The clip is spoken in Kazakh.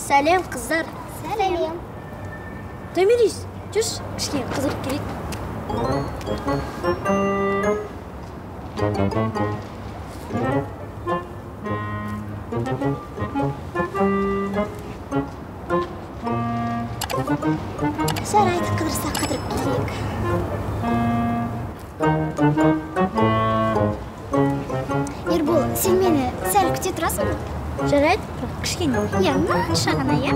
Сәлем, қыздар. Сәлем. Томирис, жүз кішкене қыдырып келейік. Жарайды, қыдырса қыдырып келейік. Ербол, сен мені сәл күте тұрасың ба? Жарайды, бірақ кішкене. Иә, мынанша ғана, иә?